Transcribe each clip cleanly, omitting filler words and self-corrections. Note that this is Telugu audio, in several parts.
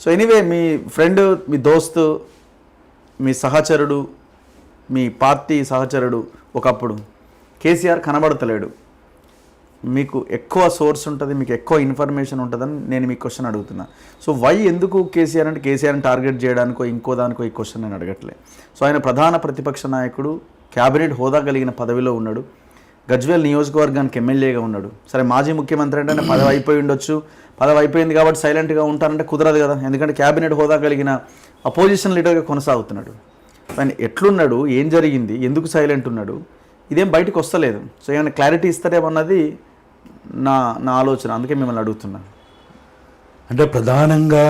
సో ఎనీవే మీ ఫ్రెండ్, మీ దోస్తు, మీ సహచరుడు, మీ పార్టీ సహచరుడు ఒకప్పుడు కేసీఆర్ కనబడతలేడు, మీకు ఎక్కువ సోర్స్ ఉంటుంది, మీకు ఎక్కువ ఇన్ఫర్మేషన్ ఉంటుందని నేను మీ క్వశ్చన్ అడుగుతున్నా. సో వై ఎందుకు కేసీఆర్ అంటే కేసీఆర్ని టార్గెట్ చేయడానికో ఇంకో దానికో ఈ క్వశ్చన్ నేను అడగట్లే. సో ఆయన ప్రధాన ప్రతిపక్ష నాయకుడు, క్యాబినెట్ హోదా కలిగిన పదవిలో ఉన్నాడు, గజ్వేల్ నియోజకవర్గానికి ఎమ్మెల్యేగా ఉన్నాడు. సరే మాజీ ముఖ్యమంత్రి అంటే పదవి అయిపోయి ఉండొచ్చు, పదవి అయిపోయింది కాబట్టి సైలెంట్గా ఉంటానంటే కుదరదు కదా, ఎందుకంటే క్యాబినెట్ హోదా కలిగిన అపోజిషన్ లీడర్గా కొనసాగుతున్నాడు. ఆయన ఎట్లున్నాడు, ఏం జరిగింది, ఎందుకు సైలెంట్ ఉన్నాడు, ఇదేం బయటకు వస్తలేదు. సో ఏమైనా క్లారిటీ ఇస్తారేమన్నది నా ఆలోచన, అందుకే మిమ్మల్ని అడుగుతున్నా. అంటే ప్రధానంగా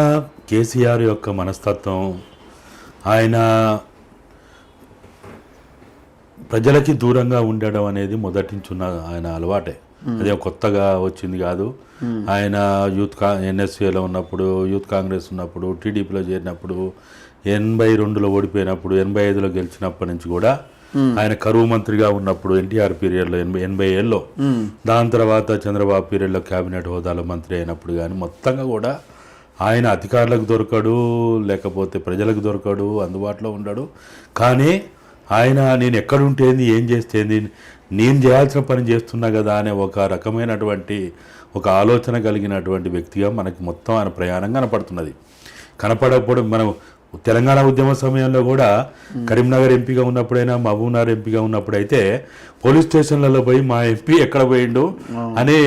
కేసీఆర్ యొక్క మనస్తత్వం, ఆయన ప్రజలకి దూరంగా ఉండడం అనేది మొదటి నుంచి ఉన్న ఆయన అలవాటే. అదే కొత్తగా వచ్చింది కాదు. ఆయన ఎన్ఎస్ఏలో ఉన్నప్పుడు, యూత్ కాంగ్రెస్ ఉన్నప్పుడు, టీడీపీలో చేరినప్పుడు, 82లో ఓడిపోయినప్పుడు, 85లో గెలిచినప్పటి నుంచి కూడా, ఆయన కరువు మంత్రిగా ఉన్నప్పుడు ఎన్టీఆర్ పీరియడ్లో 87లో, దాని తర్వాత చంద్రబాబు పీరియడ్లో క్యాబినెట్ హోదాలో మంత్రి అయినప్పుడు కానీ మొత్తంగా కూడా ఆయన అధికారులకు దొరకడు, లేకపోతే ప్రజలకు దొరకడు, అందుబాటులో ఉండడు. కానీ ఆయన నేను ఎక్కడుంటేంది, ఏం చేస్తేంది, నేను చేయాల్సిన పని చేస్తున్నా కదా అనే ఒక రకమైనటువంటి ఒక ఆలోచన కలిగినటువంటి వ్యక్తిగా మనకి మొత్తం ఆయన ప్రయాణం కనపడుతున్నది. కనపడకపోవడం మనం తెలంగాణ ఉద్యమ సమయంలో కూడా కరీంనగర్ ఎంపీగా ఉన్నప్పుడైనా, మహబూబ్నగర్ ఎంపీగా ఉన్నప్పుడైతే పోలీస్ స్టేషన్లలో పోయి మా ఎంపీ ఎక్కడ పోయిండు అని,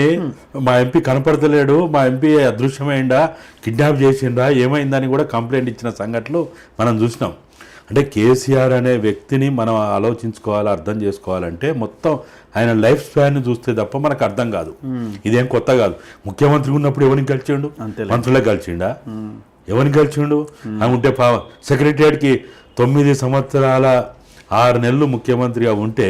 మా ఎంపీ కనపడతలేడు, మా ఎంపీ అదృశ్యమైందా, కిడ్నాప్ చేసిండ్రా, ఏమైందని కూడా కంప్లైంట్ ఇచ్చిన సంఘటనలు మనం చూసినాం. అంటే కేసీఆర్ అనే వ్యక్తిని మనం ఆలోచించుకోవాలి, అర్థం చేసుకోవాలంటే మొత్తం ఆయన లైఫ్ స్పాన్ చూస్తే తప్ప మనకు అర్థం కాదు. ఇదేం కొత్త కాదు. ముఖ్యమంత్రి ఉన్నప్పుడు ఎవరిని కలిసిండు, మంత్రులే కలిసిండా, ఎవరిని కలిసిండు ఉంటే సెక్రటరియట్కి 9 సంవత్సరాల 6 నెలలు ముఖ్యమంత్రిగా ఉంటే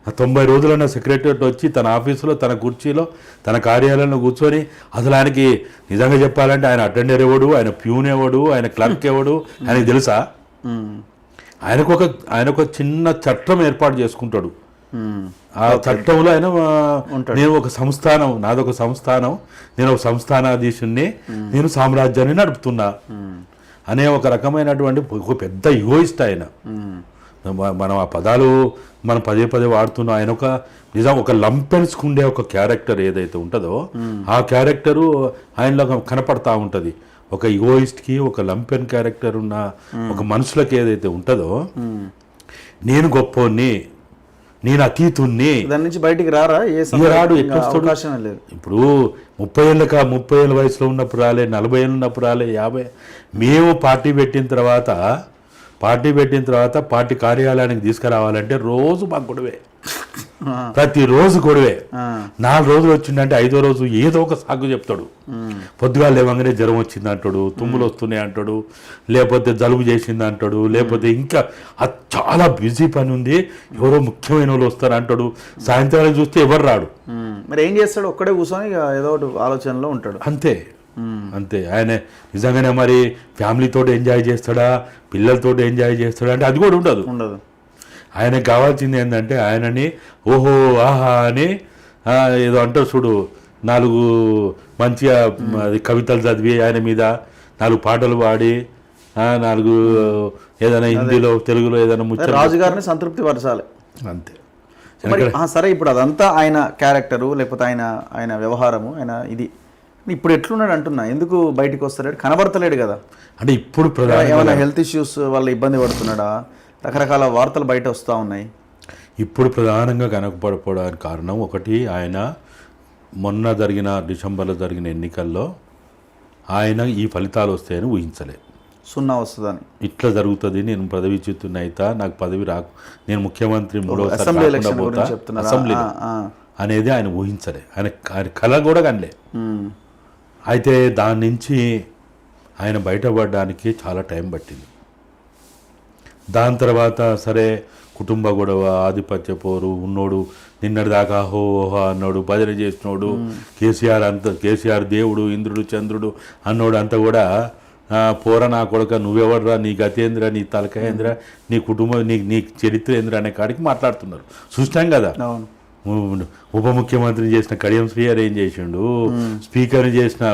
90 రోజులన్న సెక్రటరియట్ వచ్చి తన ఆఫీసులో, తన కుర్చీలో, తన కార్యాలయంలో కూర్చొని అసలు ఆయనకి నిజంగా చెప్పాలంటే ఆయన అటెండర్ ఎవడు, ఆయన ప్యూన్ ఎవడు, ఆయన క్లర్క్ ఎవడు ఆయనకి తెలుసా? ఆయనకు ఒక చిన్న చట్టం ఏర్పాటు చేసుకుంటాడు. ఆ చట్టంలో ఆయన నేను ఒక సంస్థానం, నాదొక సంస్థానం, నేను ఒక సంస్థానాధీశుణ్ణి, నేను సామ్రాజ్యాన్ని నడుపుతున్నా అనే ఒక రకమైనటువంటి ఒక పెద్ద ఈగోయిస్ట్ ఆయన. మనం ఆ పదాలు మనం పదే పదే వాడుతున్నాం. ఆయన ఒక నిజం ఒక లంపెన్స్కుండే ఒక క్యారెక్టర్ ఏదైతే ఉంటుందో ఆ క్యారెక్టరు ఆయనలో కనపడతా ఉంటుంది. ఒక ఈగోయిస్ట్కి, ఒక లంపెన్ క్యారెక్టర్ ఉన్న ఒక మనుషులకి ఏదైతే ఉంటుందో, నేను గొప్పోని, నేను అతీతుణ్ణి, దాని నుంచి బయటికి రారా? రాడు, అవకాశం లేదు. ఇప్పుడు 30 ఏళ్ళ వయసులో ఉన్నప్పుడు రాలే, 40 ఏళ్ళు ఉన్నప్పుడు రాలే, 50. మేము పార్టీ పెట్టిన తర్వాత పార్టీ కార్యాలయానికి తీసుకురావాలంటే రోజు మాకు గొడవే, ప్రతిరోజు గొడవే. 4 రోజులు వచ్చిందంటే 5వ రోజు ఏదో ఒక సాగు చెప్తాడు. పొద్దుగా లేవంగానే జ్వరం వచ్చింది అంటాడు, తుమ్ములు వస్తున్నాయి అంటాడు, లేకపోతే జలుబు చేసింది అంటాడు, లేకపోతే ఇంకా చాలా బిజీ పని ఉంది, ఎవరో ముఖ్యమైన వాళ్ళు వస్తారు అంటాడు. సాయంత్రానికి చూస్తే ఎవరు రాడు. మరి ఏం చేస్తాడు? ఒక్కడే కూర్చొని ఏదో ఒకటి ఆలోచనలో ఉంటాడు. అంతే. ఆయన నిజంగానే మరి ఫ్యామిలీతో ఎంజాయ్ చేస్తాడా, పిల్లలతో ఎంజాయ్ చేస్తాడా అంటే అది కూడా ఉండదు. ఆయనకు కావాల్సింది ఏంటంటే ఆయనని ఓహో ఆహా అని ఏదో అంటారు చూడు, 4 మంచిగా కవితలు చదివి, ఆయన మీద 4 పాటలు పాడి, 4 ఏదైనా హిందీలో, తెలుగులో ఏదైనా ముచ్చట, రాజుగారిని సంతృప్తి పరచాలి, అంతే. సరే, ఇప్పుడు అదంతా ఆయన క్యారెక్టరు, లేకపోతే ఆయన వ్యవహారము, ఆయన ఇది ఇప్పుడు ఎట్లున్నాడు అంటున్నా. ఎందుకు బయటకు వస్తలేడు, కనబడతలేడు కదా? అంటే ఇప్పుడు ఏమైనా హెల్త్ ఇష్యూస్ వల్ల ఇబ్బంది పడుతున్నాడా? రకరకాల వార్తలు బయట వస్తూ ఉన్నాయి. ఇప్పుడు ప్రధానంగా కనపడకపోవడానికి కారణం ఒకటి, ఆయన మొన్న డిసెంబర్లో జరిగిన ఎన్నికల్లో ఆయన ఈ ఫలితాలు వస్తాయని ఊహించలే. 0 వస్తుందని, ఇట్లా జరుగుతుంది, నేను పదవిచ్యుతున్న అయితే నాకు పదవి రాకు, నేను ముఖ్యమంత్రి 3వసారి అసెంబ్లీ అనేది ఆయన ఊహించలే. ఆయన కళ కూడా కనలే. అయితే దాని నుంచి ఆయన బయటపడడానికి చాలా టైం పట్టింది. దాని తర్వాత సరే కుటుంబ గొడవ, ఆధిపత్య పోరు, ఉన్నోడు నిన్నటి దాకా హోహో అన్నాడు, భజన చేసినోడు, కేసీఆర్ దేవుడు, ఇంద్రుడు, చంద్రుడు అన్నోడు అంతా కూడా పోర నా కొడుక, నువ్వెవడరా, నీ గతేంద్ర, నీ తలకాయేంద్ర, నీ కుటుంబం, నీ చరిత్ర ఏంద్ర అనే కాడికి మాట్లాడుతున్నారు. చూసినాం కదా. ఉప ముఖ్యమంత్రిని చేసిన కడియం శ్రీహరి ఏం చేసిండు, స్పీకర్ని చేసిన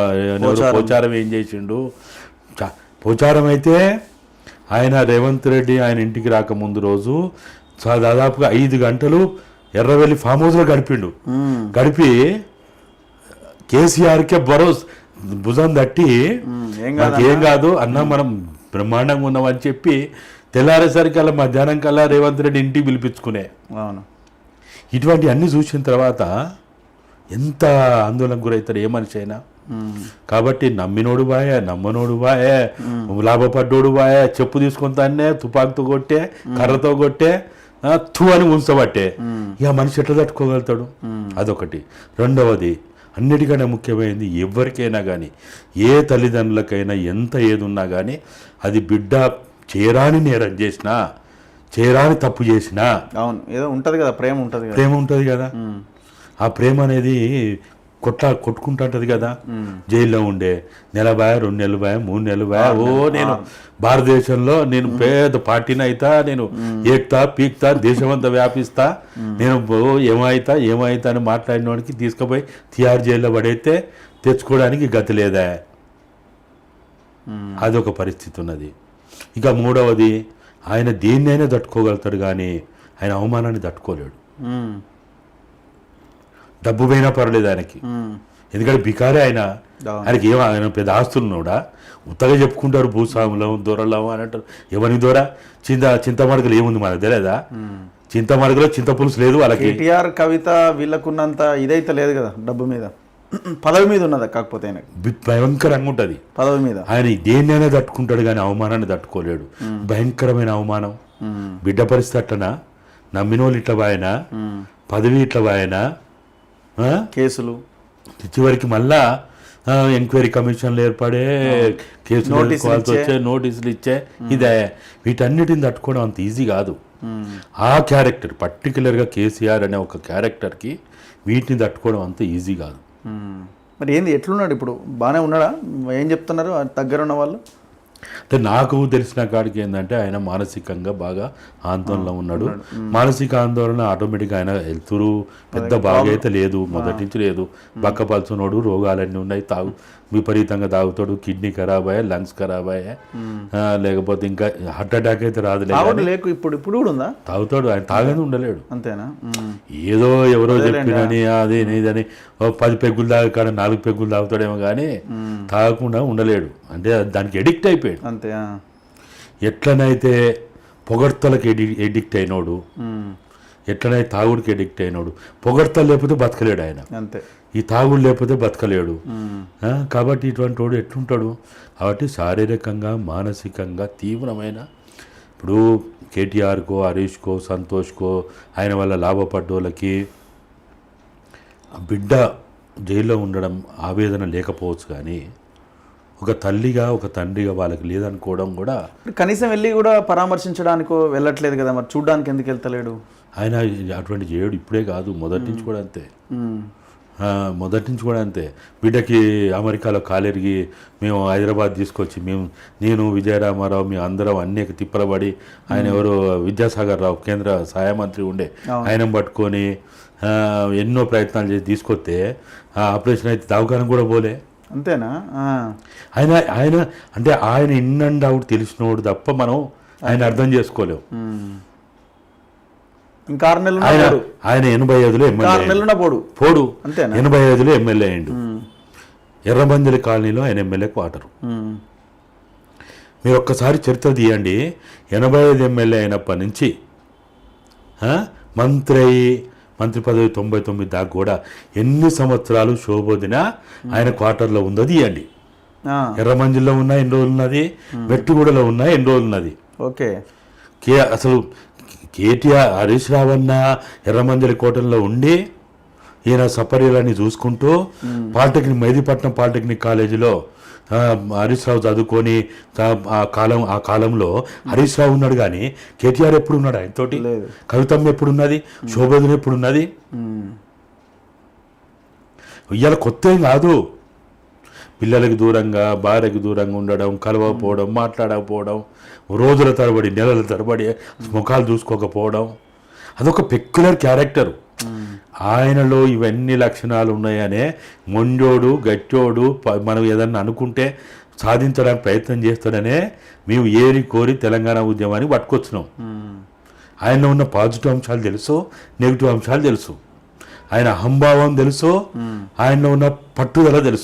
పోచారం ఏం చేసిండు. పోచారం అయితే ఆయన రేవంత్ రెడ్డి ఆయన ఇంటికి రాకముందు రోజు దాదాపుగా 5 గంటలు ఎర్రవెల్లి ఫామ్ హౌస్లో గడిపి కేసీఆర్కే భుజం తట్టి నాకేం కాదు అన్న మనం బ్రహ్మాండంగా ఉన్నామని చెప్పి తెల్లారేసరికల్లా మధ్యాహ్నం కల్లా రేవంత్ రెడ్డి ఇంటికి పిలిపించుకునే. అవును, ఇటువంటి అన్ని చూసిన తర్వాత ఎంత ఆందోళనకు గురవుతారు ఏ మనిషి అయినా. కాబట్టి నమ్మినోడు బాయే, నమ్మనోడు బాయే, లాభపడ్డోడు బాయే, చెప్పు తీసుకొని తానే తుపాకుతో కొట్టే, కర్రతో కొట్టే, తూ అని ఉంచబట్టే ఇక మనిషి ఎట్లా తట్టుకోగలుగుతాడు? అదొకటి. రెండవది, అన్నిటికన్నా ముఖ్యమైనది, ఎవరికైనా కానీ ఏ తల్లిదండ్రులకైనా ఎంత ఏది ఉన్నా కానీ అది బిడ్డ చేరాని నేరం చేసినా, చేరాని తప్పు చేసినా, అవును ఏదో ఉంటుంది కదా, ప్రేమ ఉంటుంది కదా. ఆ ప్రేమ అనేది కొట్టుకుంటుంటది కదా. జైల్లో ఉండే 1 నెల బాయ, 2 నెలలు బాయ, 3 నెలలు బాయ, నేను భారతదేశంలో నేను పెద్ద పార్టీని అయితా, నేను ఏక్తా పీక్తా, దేశమంతా వ్యాపిస్తా, నేను ఏమైతా అని మాట్లాడిన వాడికి తీసుకుపోయి తిహార్ జైల్లో పడైతే తెచ్చుకోవడానికి గతి లేదా? అదొక పరిస్థితి ఉన్నది. ఇక మూడవది, ఆయన దేన్నైనా తట్టుకోగలుగుతాడు కానీ ఆయన అవమానాన్ని తట్టుకోలేడు. డబ్బు పోయినా పర్లేదు ఆయనకి, ఎందుకంటే బికారే ఆయనకి ఆయన పెద్ద ఆస్తులున్నాడా? ఉత్తగా చెప్పుకుంటారు భూస్వాములం, దొరలం అని అంటారు. ఎవరి దొర? చింతమడకలు ఏముంది మనకు తెలియదా? చింతమడకలో చింతపులుసు లేదు వాళ్ళకి. కేటీఆర్ కవిత వీళ్ళకున్నంత ఇదైతే లేదు కదా డబ్బు మీద, పదవి మీద ఉన్నదా? కాకపోతే ఆయన భయంకరంగా ఉంటుంది పదవి మీద. ఆయన దేన్నైనా తట్టుకుంటాడు కానీ అవమానాన్ని తట్టుకోలేడు. భయంకరమైన అవమానం. బిడ్డ పరిస్థితి అట్లనా? నమ్మినోళ్ళు ఇట్లా బాయనా, పదవి ఇట్లా బాయనా, కేసులు చివరికి మళ్ళా ఎంక్వైరీ కమిషన్లు ఏర్పడే, కేసులు వచ్చే, నోటీసులు ఇచ్చే, ఇదే వీటన్నిటిని తట్టుకోవడం అంత ఈజీ కాదు. ఆ క్యారెక్టర్ పర్టికులర్గా కేసీఆర్ అనే ఒక క్యారెక్టర్కి వీటిని తట్టుకోవడం అంత ఈజీ కాదు. మరి ఏంది, ఎట్లున్నాడు ఇప్పుడు? బాగానే ఉన్నాడా? ఏం చెప్తున్నారు దగ్గర ఉన్న వాళ్ళు? అంటే నాకు తెలిసిన కాడికి ఏంటంటే ఆయన మానసికంగా బాగా ఆందోళనలో ఉన్నాడు. మానసిక ఆందోళన ఆటోమేటిక్గా ఆయన వెళ్తురు పెద్ద బాగా అయితే లేదు, మొదటి నుంచి లేదు. బక్కపలుచున్నాడు, రోగాలన్నీ ఉన్నాయి, విపరీతంగా తాగుతాడు, కిడ్నీ ఖరాబ్ అయ్యా, లంగ్స్ ఖరాబ్ అయ్యా, లేకపోతే ఇంకా హార్ట్ అటాక్ అయితే రాదులేదు. ఇప్పుడు కూడా ఉందా? తాగుతాడు, ఆయన తాగని ఉండలేడు. అంతేనా? ఏదో ఎవరో చెప్పినని అది ఇదని 10 పెగ్గులు తాగక 4 పెగ్గులు తాగుతాడేమో కానీ తాగకుండా ఉండలేడు. అంటే దానికి ఎడిక్ట్ అయిపోయాడు. అంతే. ఎట్లనైతే పొగడ్తలకు ఎడిక్ట్ అయినోడు, ఎట్లనైతే తాగుడికి ఎడిక్ట్ అయినోడు, పొగడ్తలు లేకపోతే బతకలేడు ఆయన. అంతే. ఈ తాగుడు లేకపోతే బతకలేడు. కాబట్టి ఇటువంటి వాడు ఎట్లుంటాడు? కాబట్టి శారీరకంగా మానసికంగా తీవ్రమైన, ఇప్పుడు కేటీఆర్కో, హరీష్కో, సంతోష్కో ఆయన వల్ల లాభపడ్డోళ్ళకి బిడ్డ జైల్లో ఉండడం ఆవేదన లేకపోవచ్చు కానీ ఒక తల్లిగా, ఒక తండ్రిగా వాళ్ళకి లేదనుకోవడం కూడా. కనీసం వెళ్ళి కూడా పరామర్శించడానికో వెళ్ళట్లేదు కదా, మరి చూడడానికి ఎందుకు వెళ్తలేడు ఆయన? అటువంటి చేయడు, ఇప్పుడే కాదు, మొదటి నుంచి కూడా అంతే. బిడ్డకి అమెరికాలో కాలేరిగి మేము హైదరాబాద్ తీసుకొచ్చి నేను విజయరామారావు మేము అందరం అన్ని తిప్పలబడి, ఆయన ఎవరు విద్యాసాగర్ రావు కేంద్ర సహాయ మంత్రి ఉండే, ఆయన పట్టుకొని ఎన్నో ప్రయత్నాలు చేసి తీసుకొస్తే ఆపరేషన్ అయితే దవాఖాన కూడా పోలే. అంతేనా? ఆయన అంటే ఆయన ఇన్ అండ్ అవుట్ తెలిసినోడు తప్ప మనం ఆయన అర్థం చేసుకోలేము. ఇంకా 6 నెలలు ఆయన 85లో ఎమ్మెల్యే పోడు, 85లో ఎమ్మెల్యే అయ్యిండు. ఎర్రమంజలి కాలనీలో ఆయన ఎమ్మెల్యే క్వార్టరు. మీరు ఒక్కసారి చరిత్ర తీయండి. 85 ఎమ్మెల్యే అయినప్పటి నుంచి మంత్రి పదవి 99 దాకా కూడా ఎన్ని సంవత్సరాలు శోభోదిన ఆయన క్వార్టర్లో ఉందో తీయండి. ఎర్రమంజిల్లో ఉన్నా ఎన్ని రోజులు ఉన్నది, వెట్టుగూడలో ఉన్నా ఎన్ని రోజులు ఉన్నది. ఓకే. అసలు కేటీఆర్ హరీష్ రావన్న ఎర్రమంజలి కోటల్లో ఉండి ఈయన సపర్యలన్నీ చూసుకుంటూ మెహదీపట్నం పాలిటెక్నిక్ కాలేజీలో హరీష్ రావు చదువుకొని ఆ కాలంలో హరీష్ రావు ఉన్నాడు కానీ కేటీఆర్ ఎప్పుడు ఉన్నాడు ఆయనతోటి? కవితమ్మ ఎప్పుడున్నది? శోభోదిన ఎప్పుడున్నది? ఇవాళ కొత్త ఏం కాదు. పిల్లలకి దూరంగా, భార్యకి దూరంగా ఉండడం, కలవకపోవడం, మాట్లాడకపోవడం, రోజుల తరబడి, నెలల తరబడి ముఖాలు చూసుకోకపోవడం, అదొక పెక్యులర్ క్యారెక్టర్. ఆయనలో ఇవన్నీ లక్షణాలు ఉన్నాయనే మొండోడు, గట్టోడు, మనం ఏదన్నా అనుకుంటే సాధించడానికి ప్రయత్నం చేస్తాడనే మేము ఏరి కోరి తెలంగాణ ఉద్యమాన్ని పట్టుకొచ్చినాం. ఆయన ఉన్న పాజిటివ్ అంశాలు తెలుసు, నెగిటివ్ అంశాలు తెలుసు, ఆయన అహంభావం తెలుసు, ఆయనలో ఉన్న పట్టుదల తెలుసు.